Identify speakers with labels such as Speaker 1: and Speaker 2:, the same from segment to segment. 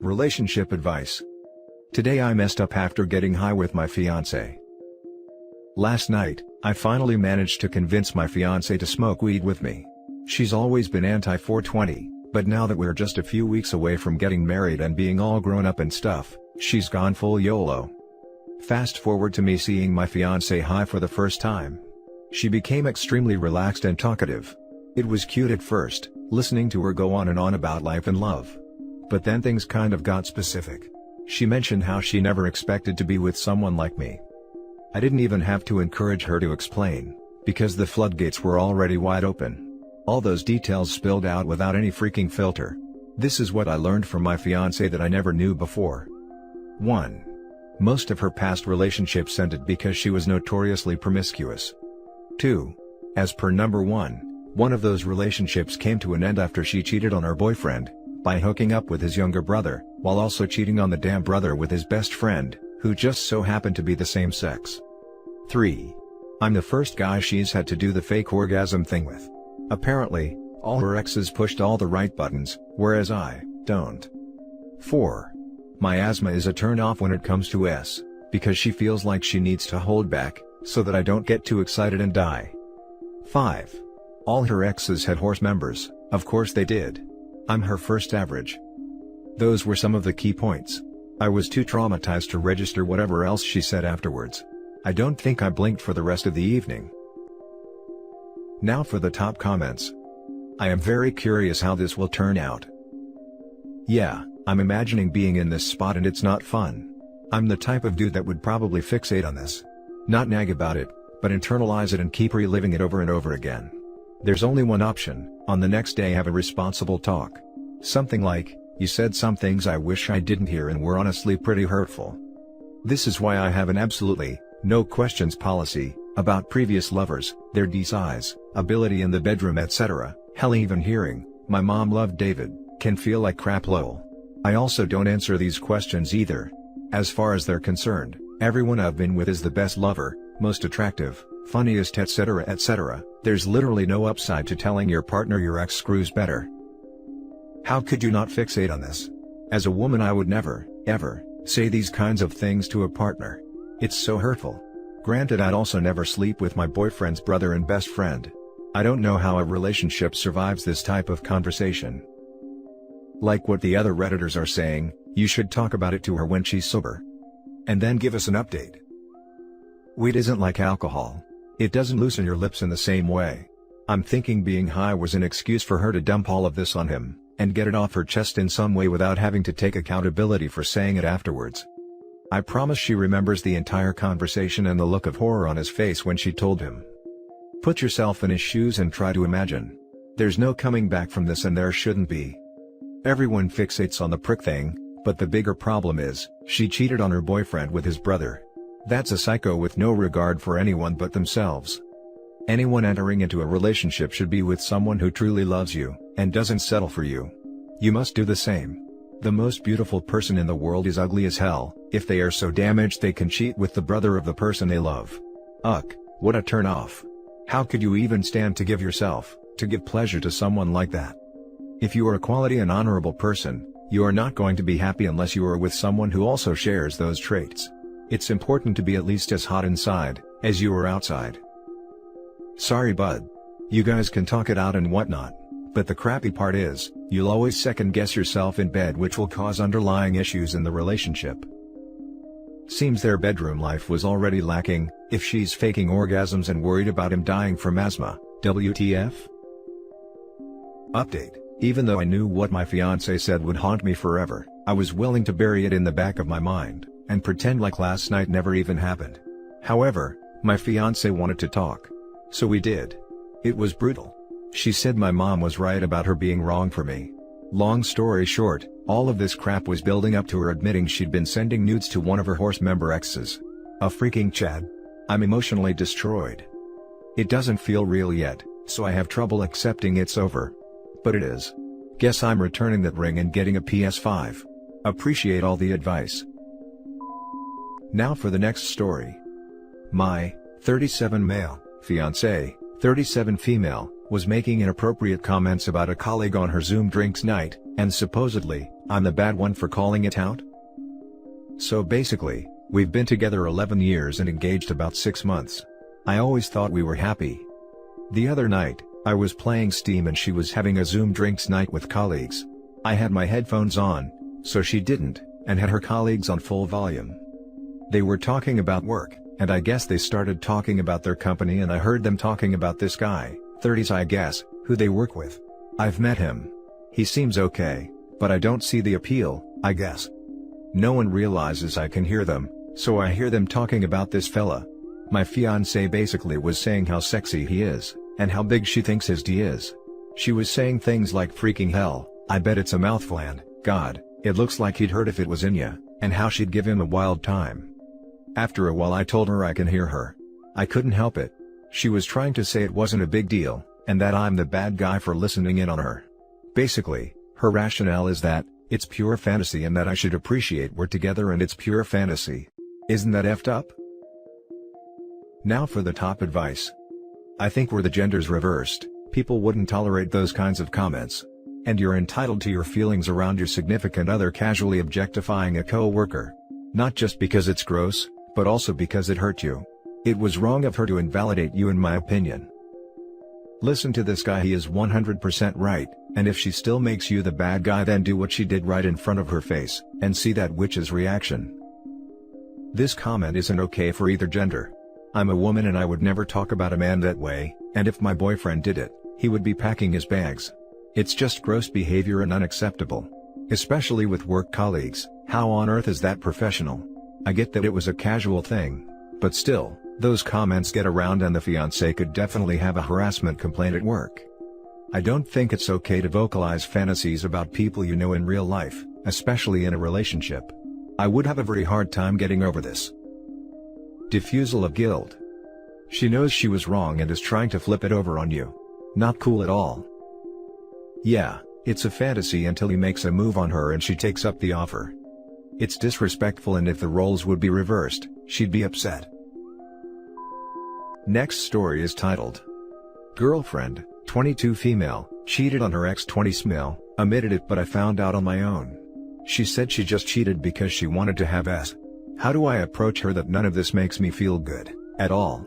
Speaker 1: Relationship advice. Today I messed up after getting high with my fiancé. Last night, I finally managed to convince my fiancé to smoke weed with me. She's always been anti-420, but now that we're just a few weeks away from getting married and being all grown up and stuff, she's gone full YOLO. Fast forward to me seeing my fiancé high for the first time. She became extremely relaxed and talkative. It was cute at first, listening to her go on and on about life and love. But then things kind of got specific. She mentioned how she never expected to be with someone like me. I didn't even have to encourage her to explain, because the floodgates were already wide open. All those details spilled out without any freaking filter. This is what I learned from my fiancé that I never knew before. 1. Most of her past relationships ended because she was notoriously promiscuous. 2. As per number 1, one of those relationships came to an end after she cheated on her boyfriend, by hooking up with his younger brother, while also cheating on the damn brother with his best friend, who just so happened to be the same sex. 3. I'm the first guy she's had to do the fake orgasm thing with. Apparently, all her exes pushed all the right buttons, whereas I don't. 4. My asthma is a turn off when it comes to S, because she feels like she needs to hold back, so that I don't get too excited and die. 5. All her exes had horse members, of course they did. I'm her first average. Those were some of the key points. I was too traumatized to register whatever else she said afterwards. I don't think I blinked for the rest of the evening. Now for the top comments. I am very curious how this will turn out. Yeah, I'm imagining being in this spot and it's not fun. I'm the type of dude that would probably fixate on this. Not nag about it, but internalize it and keep reliving it over and over again. There's only one option: on the next day have a responsible talk. Something like, "You said some things I wish I didn't hear and were honestly pretty hurtful." This is why I have an absolutely, no questions policy, about previous lovers, their size, ability in the bedroom etc. Hell, even hearing, "My mom loved David," can feel like crap lol. I also don't answer these questions either. As far as they're concerned, everyone I've been with is the best lover, most attractive, funniest etc. etc. There's literally no upside to telling your partner your ex screws better. How could you not fixate on this? As a woman I would never, ever, say these kinds of things to a partner. It's so hurtful. Granted, I'd also never sleep with my boyfriend's brother and best friend. I don't know how a relationship survives this type of conversation. Like what the other Redditors are saying, you should talk about it to her when she's sober. And then give us an update. Weed isn't like alcohol. It doesn't loosen your lips in the same way. I'm thinking being high was an excuse for her to dump all of this on him, and get it off her chest in some way without having to take accountability for saying it afterwards. I promise she remembers the entire conversation and the look of horror on his face when she told him. Put yourself in his shoes and try to imagine. There's no coming back from this, and there shouldn't be. Everyone fixates on the prick thing, but the bigger problem is, she cheated on her boyfriend with his brother. That's a psycho with no regard for anyone but themselves. Anyone entering into a relationship should be with someone who truly loves you, and doesn't settle for you. You must do the same. The most beautiful person in the world is ugly as hell, if they are so damaged they can cheat with the brother of the person they love. Ugh, what a turn off. How could you even stand to give pleasure to someone like that? If you are a quality and honorable person, you are not going to be happy unless you are with someone who also shares those traits. It's important to be at least as hot inside, as you are outside. Sorry bud. You guys can talk it out and whatnot, but the crappy part is, you'll always second guess yourself in bed, which will cause underlying issues in the relationship. Seems their bedroom life was already lacking, if she's faking orgasms and worried about him dying from asthma. WTF? Update. Even though I knew what my fiancé said would haunt me forever, I was willing to bury it in the back of my mind, and pretend like last night never even happened. However, my fiancé wanted to talk. So we did. It was brutal. She said my mom was right about her being wrong for me. Long story short, all of this crap was building up to her admitting she'd been sending nudes to one of her horse member exes. A freaking Chad. I'm emotionally destroyed. It doesn't feel real yet, so I have trouble accepting it's over. But it is. Guess I'm returning that ring and getting a PS5. Appreciate all the advice. Now for the next story. My 37 male fiancé, 37 female, was making inappropriate comments about a colleague on her Zoom drinks night, and supposedly I'm the bad one for calling it out? So basically, we've been together 11 years and engaged about 6 months. I always thought we were happy. The other night, I was playing Steam and she was having a Zoom drinks night with colleagues. I had my headphones on, so she didn't, and had her colleagues on full volume. They were talking about work, and I guess they started talking about their company and I heard them talking about this guy, 30s I guess, who they work with. I've met him. He seems okay, but I don't see the appeal, I guess. No one realizes I can hear them, so I hear them talking about this fella. My fiancée basically was saying how sexy he is, and how big she thinks his D is. She was saying things like freaking hell, I bet it's a mouthful and, God, it looks like he'd hurt if it was in ya, and how she'd give him a wild time. After a while I told her I can hear her. I couldn't help it. She was trying to say it wasn't a big deal, and that I'm the bad guy for listening in on her. Basically, her rationale is that, it's pure fantasy and that I should appreciate we're together and it's pure fantasy. Isn't that effed up? Now for the top advice. I think were the genders reversed, people wouldn't tolerate those kinds of comments. And you're entitled to your feelings around your significant other casually objectifying a co-worker. Not just because it's gross, but also because it hurt you. It was wrong of her to invalidate you in my opinion. Listen to this guy, he is 100% right, and if she still makes you the bad guy then do what she did right in front of her face, and see that witch's reaction. This comment isn't okay for either gender. I'm a woman and I would never talk about a man that way, and if my boyfriend did it, he would be packing his bags. It's just gross behavior and unacceptable. Especially with work colleagues, how on earth is that professional? I get that it was a casual thing, but still, those comments get around and the fiancé could definitely have a harassment complaint at work. I don't think it's okay to vocalize fantasies about people you know in real life, especially in a relationship. I would have a very hard time getting over this. Diffusal of guilt. She knows she was wrong and is trying to flip it over on you. Not cool at all. Yeah, it's a fantasy until he makes a move on her and she takes up the offer. It's disrespectful, and if the roles would be reversed, she'd be upset. Next story is titled, Girlfriend, 22 female, cheated on her ex 20 male, admitted it but I found out on my own. She said she just cheated because she wanted to have s. How do I approach her that none of this makes me feel good, at all?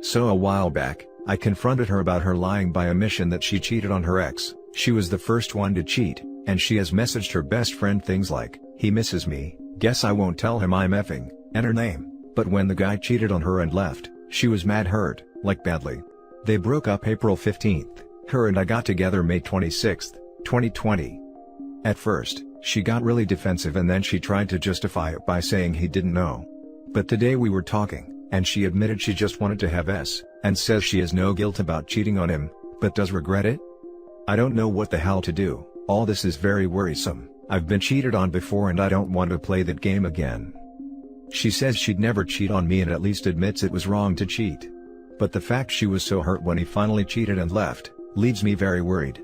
Speaker 1: So a while back, I confronted her about her lying by omission that she cheated on her ex. She was the first one to cheat, and she has messaged her best friend things like, he misses me, guess I won't tell him I'm effing, and her name. But when the guy cheated on her and left, she was mad, hurt, like badly. They broke up April 15th, her and I got together May 26th, 2020. At first, she got really defensive and then she tried to justify it by saying he didn't know. But today we were talking, and she admitted she just wanted to have s, and says she has no guilt about cheating on him, but does regret it? I don't know what the hell to do. All this is very worrisome. I've been cheated on before and I don't want to play that game again. She says she'd never cheat on me and at least admits it was wrong to cheat. But the fact she was so hurt when he finally cheated and left, leaves me very worried.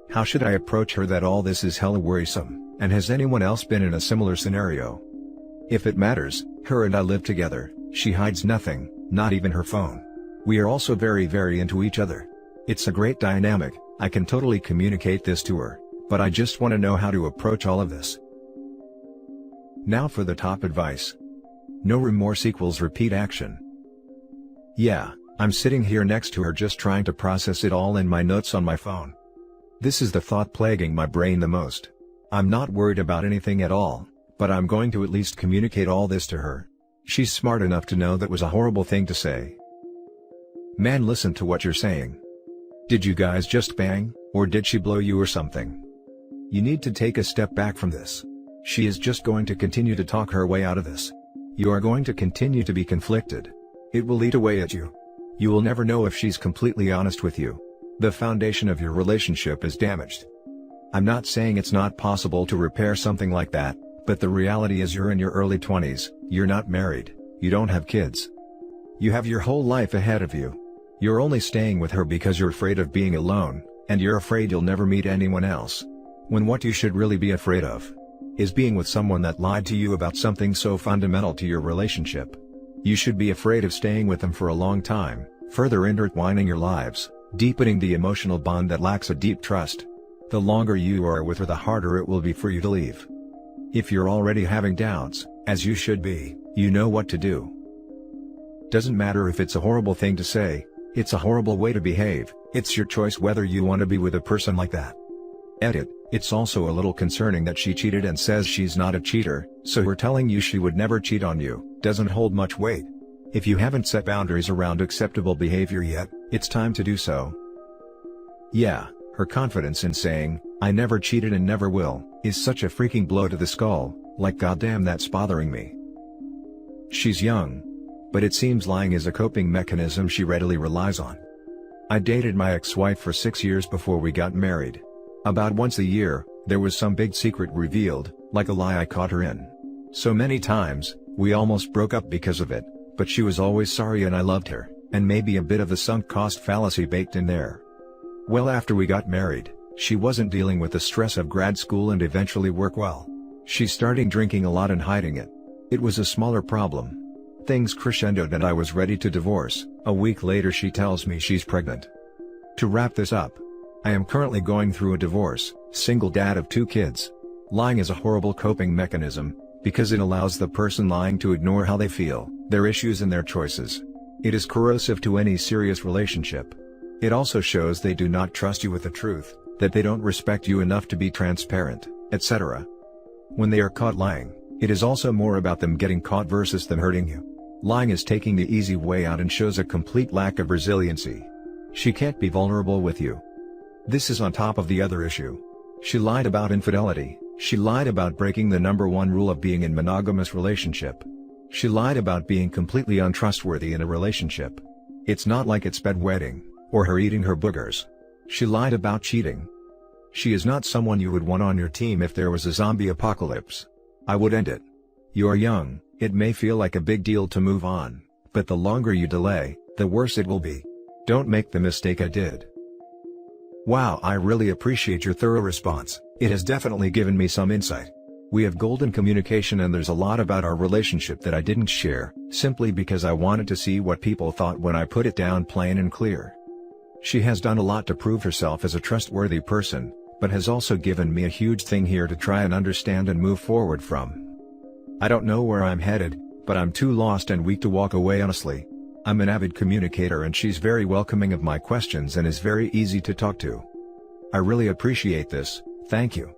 Speaker 1: How should I approach her that all this is hella worrisome, and has anyone else been in a similar scenario? If it matters, her and I live together, she hides nothing, not even her phone. We are also very into each other. It's a great dynamic, I can totally communicate this to her, but I just want to know how to approach all of this. Now for the top advice. No remorse equals repeat action. Yeah, I'm sitting here next to her just trying to process it all in my notes on my phone. This is the thought plaguing my brain the most. I'm not worried about anything at all, but I'm going to at least communicate all this to her. She's smart enough to know that was a horrible thing to say. Man, listen to what you're saying. Did you guys just bang, or did she blow you or something? You need to take a step back from this. She is just going to continue to talk her way out of this. You are going to continue to be conflicted. It will eat away at you. You will never know if she's completely honest with you. The foundation of your relationship is damaged. I'm not saying it's not possible to repair something like that, but the reality is you're in your early 20s, you're not married, you don't have kids. You have your whole life ahead of you. You're only staying with her because you're afraid of being alone, and you're afraid you'll never meet anyone else. When what you should really be afraid of is being with someone that lied to you about something so fundamental to your relationship. You should be afraid of staying with them for a long time, further intertwining your lives, deepening the emotional bond that lacks a deep trust. The longer you are with her, the harder it will be for you to leave. If you're already having doubts, as you should be, you know what to do. Doesn't matter if it's a horrible thing to say, it's a horrible way to behave, it's your choice whether you want to be with a person like that. Edit, it's also a little concerning that she cheated and says she's not a cheater, so her telling you she would never cheat on you, doesn't hold much weight. If you haven't set boundaries around acceptable behavior yet, it's time to do so. Yeah, her confidence in saying, "I never cheated and never will," is such a freaking blow to the skull, like goddamn that's bothering me. She's young. But it seems lying is a coping mechanism she readily relies on. I dated my ex-wife for 6 years before we got married. About once a year, there was some big secret revealed, like a lie I caught her in. So many times, we almost broke up because of it, but she was always sorry and I loved her, and maybe a bit of the sunk cost fallacy baked in there. Well, after we got married, she wasn't dealing with the stress of grad school and eventually work well. She started drinking a lot and hiding it. It was a smaller problem. Things crescendoed and I was ready to divorce. A week later she tells me she's pregnant. To wrap this up, I am currently going through a divorce, single dad of 2 kids. Lying is a horrible coping mechanism, because it allows the person lying to ignore how they feel, their issues and their choices. It is corrosive to any serious relationship. It also shows they do not trust you with the truth, that they don't respect you enough to be transparent, etc. When they are caught lying, it is also more about them getting caught versus them hurting you. Lying is taking the easy way out and shows a complete lack of resiliency. She can't be vulnerable with you. This is on top of the other issue. She lied about infidelity, she lied about breaking the #1 rule of being in monogamous relationship. She lied about being completely untrustworthy in a relationship. It's not like it's bedwetting, or her eating her boogers. She lied about cheating. She is not someone you would want on your team if there was a zombie apocalypse. I would end it. You are young. It may feel like a big deal to move on, but the longer you delay, the worse it will be. Don't make the mistake I did. Wow, I really appreciate your thorough response. It has definitely given me some insight. We have golden communication and there's a lot about our relationship that I didn't share, simply because I wanted to see what people thought when I put it down plain and clear. She has done a lot to prove herself as a trustworthy person, but has also given me a huge thing here to try and understand and move forward from. I don't know where I'm headed, but I'm too lost and weak to walk away honestly. I'm an avid communicator and she's very welcoming of my questions and is very easy to talk to. I really appreciate this, thank you.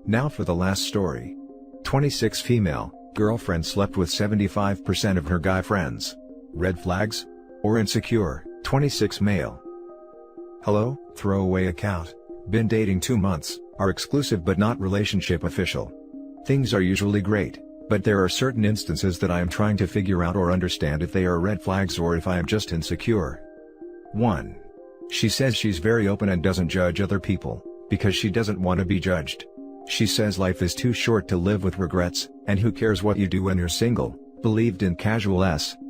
Speaker 1: Now for the last story. 26 female, girlfriend slept with 75% of her guy friends. Red flags? Or insecure? 26 male. Hello, throwaway account. Been dating 2 months, are exclusive but not relationship official. Things are usually great, but there are certain instances that I am trying to figure out or understand if they are red flags or if I am just insecure. 1. She says she's very open and doesn't judge other people, because she doesn't want to be judged. She says life is too short to live with regrets, and who cares what you do when you're single, believed in casual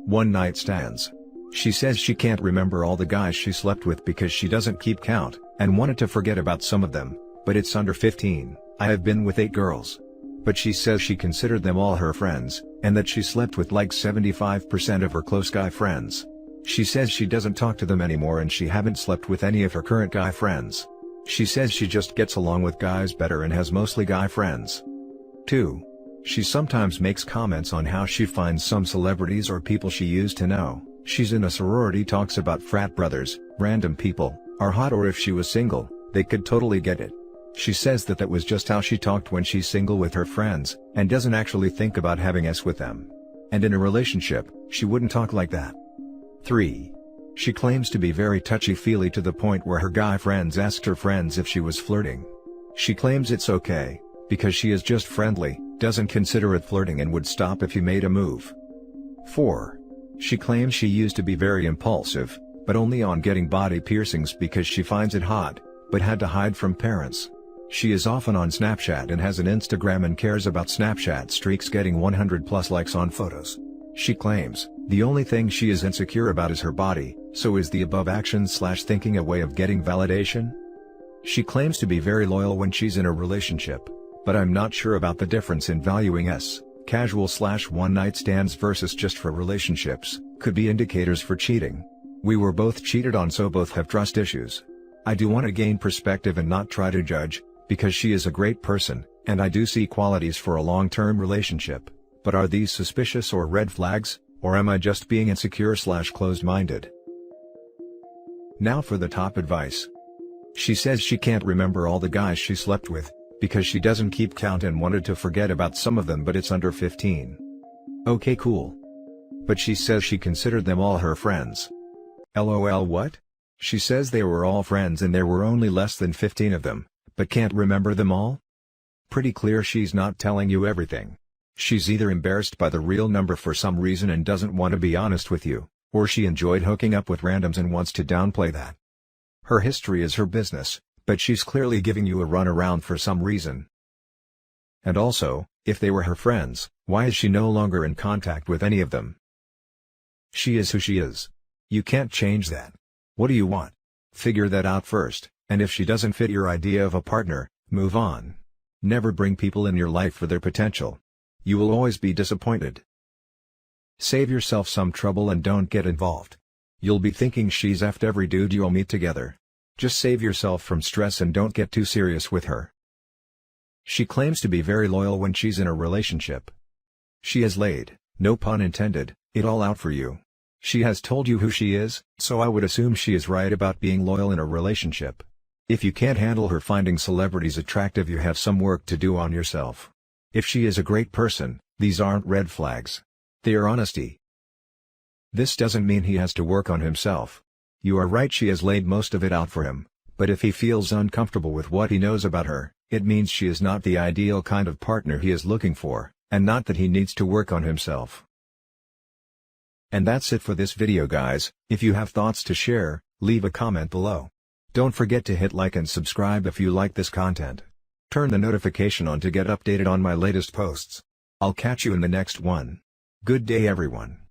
Speaker 1: one-night stands. She says she can't remember all the guys she slept with because she doesn't keep count, and wanted to forget about some of them, but it's under 15, I have been with 8 girls. But she says she considered them all her friends, and that she slept with like 75% of her close guy friends. She says she doesn't talk to them anymore and she haven't slept with any of her current guy friends. She says she just gets along with guys better and has mostly guy friends. 2. She sometimes makes comments on how she finds some celebrities or people she used to know, she's in a sorority, talks about frat brothers, random people, are hot, or if she was single, they could totally get it. She says that was just how she talked when she's single with her friends, and doesn't actually think about having sex with them. And in a relationship, she wouldn't talk like that. 3. She claims to be very touchy-feely to the point where her guy friends asked her friends if she was flirting. She claims it's okay, because she is just friendly, doesn't consider it flirting and would stop if he made a move. 4. She claims she used to be very impulsive, but only on getting body piercings because she finds it hot, but had to hide from parents. She is often on Snapchat and has an Instagram and cares about Snapchat streaks getting 100+ likes on photos. She claims, the only thing she is insecure about is her body, so is the above action/thinking a way of getting validation? She claims to be very loyal when she's in a relationship, but I'm not sure about the difference in valuing casual/one-night stands versus just for relationships, could be indicators for cheating. We were both cheated on, so both have trust issues. I do want to gain perspective and not try to judge, because she is a great person, and I do see qualities for a long-term relationship, but are these suspicious or red flags, or am I just being insecure/closed-minded? Now for the top advice. She says she can't remember all the guys she slept with, because she doesn't keep count and wanted to forget about some of them, but it's under 15. Okay, cool. But she says she considered them all her friends. LOL, what? She says they were all friends and there were only less than 15 of them, but can't remember them all? Pretty clear she's not telling you everything. She's either embarrassed by the real number for some reason and doesn't want to be honest with you, or she enjoyed hooking up with randoms and wants to downplay that. Her history is her business, but she's clearly giving you a runaround for some reason. And also, if they were her friends, why is she no longer in contact with any of them? She is who she is. You can't change that. What do you want? Figure that out first, and if she doesn't fit your idea of a partner, move on. Never bring people in your life for their potential. You will always be disappointed. Save yourself some trouble and don't get involved. You'll be thinking she's effed every dude you'll meet together. Just save yourself from stress and don't get too serious with her. She claims to be very loyal when she's in a relationship. She has laid, no pun intended, it all out for you. She has told you who she is, so I would assume she is right about being loyal in a relationship. If you can't handle her finding celebrities attractive, you have some work to do on yourself. If she is a great person, these aren't red flags. They are honesty. This doesn't mean he has to work on himself. You are right, she has laid most of it out for him, but if he feels uncomfortable with what he knows about her, it means she is not the ideal kind of partner he is looking for, and not that he needs to work on himself. And that's it for this video, guys. If you have thoughts to share, leave a comment below. Don't forget to hit like and subscribe if you like this content. Turn the notification on to get updated on my latest posts. I'll catch you in the next one. Good day, everyone.